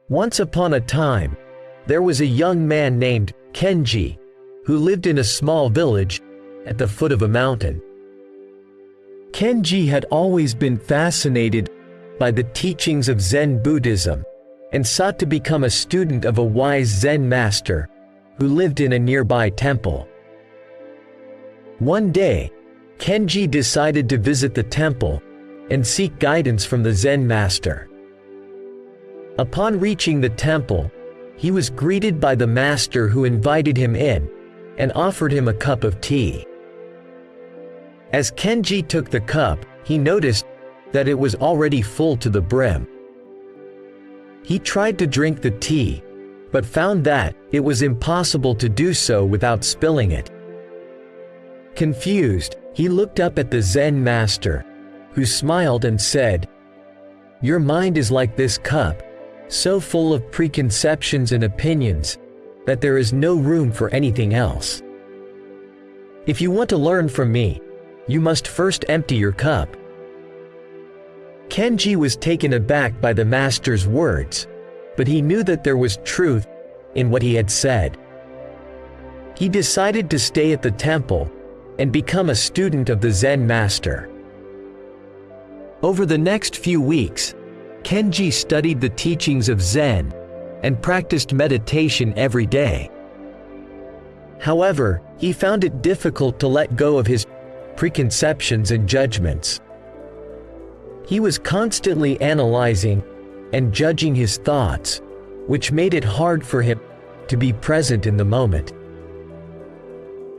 Once upon a time, there was a young man named Kenji who lived in a small village at the foot of a mountain. Kenji had always been fascinated by the teachings of Zen Buddhism and sought to become a student of a wise Zen Master who lived in a nearby temple. One day, Kenji decided to visit the temple and seek guidance from the Zen Master. Upon reaching the temple, he was greeted by the master who invited him in and offered him a cup of tea. As Kenji took the cup, he noticed that it was already full to the brim. He tried to drink the tea, but found that it was impossible to do so without spilling it. Confused, he looked up at the Zen Master, who smiled and said, "Your mind is like this cup, so full of preconceptions and opinions that there is no room for anything else. If you want to learn from me, you must first empty your cup." Kenji was taken aback by the master's words, but he knew that there was truth in what he had said. He decided to stay at the temple and become a student of the Zen Master. Over the next few weeks, Kenji studied the teachings of Zen and practiced meditation every day. However, he found it difficult to let go of his preconceptions and judgments. He was constantly analyzing and judging his thoughts, which made it hard for him to be present in the moment.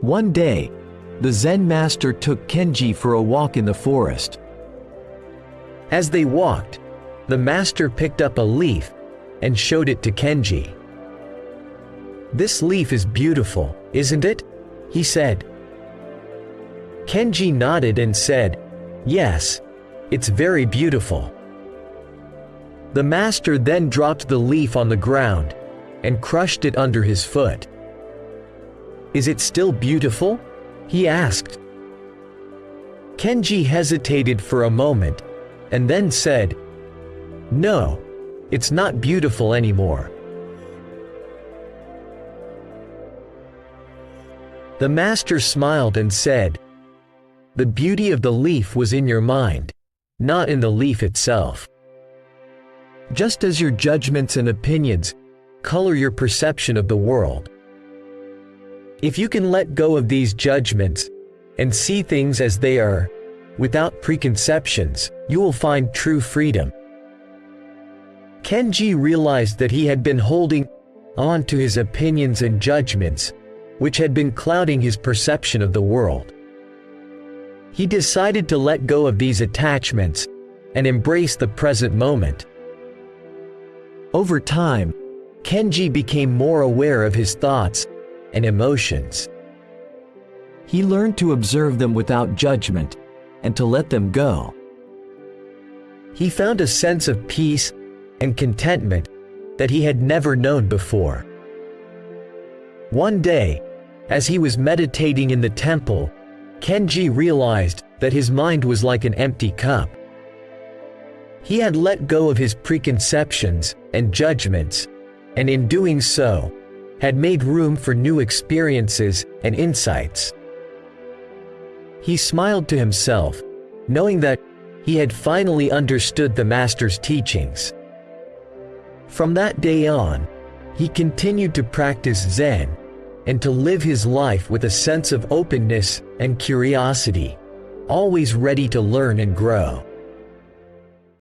One day, the Zen Master took Kenji for a walk in the forest. As they walked, the master picked up a leaf and showed it to Kenji. "This leaf is beautiful, isn't it?" he said. Kenji nodded and said, "Yes, it's very beautiful." The master then dropped the leaf on the ground and crushed it under his foot. "Is it still beautiful?" he asked. Kenji hesitated for a moment and then said, "No, it's not beautiful anymore." The master smiled and said, "The beauty of the leaf was in your mind, not in the leaf itself. Just as your judgments and opinions color your perception of the world. If you can let go of these judgments and see things as they are, without preconceptions, you will find true freedom." Kenji realized that he had been holding on to his opinions and judgments, which had been clouding his perception of the world. He decided to let go of these attachments and embrace the present moment. Over time, Kenji became more aware of his thoughts and emotions. He learned to observe them without judgment and to let them go. He found a sense of peace and contentment that he had never known before. One day, as he was meditating in the temple, Kenji realized that his mind was like an empty cup. He had let go of his preconceptions and judgments, and in doing so, had made room for new experiences and insights. He smiled to himself, knowing that he had finally understood the master's teachings. From that day on, he continued to practice Zen and to live his life with a sense of openness and curiosity, always ready to learn and grow.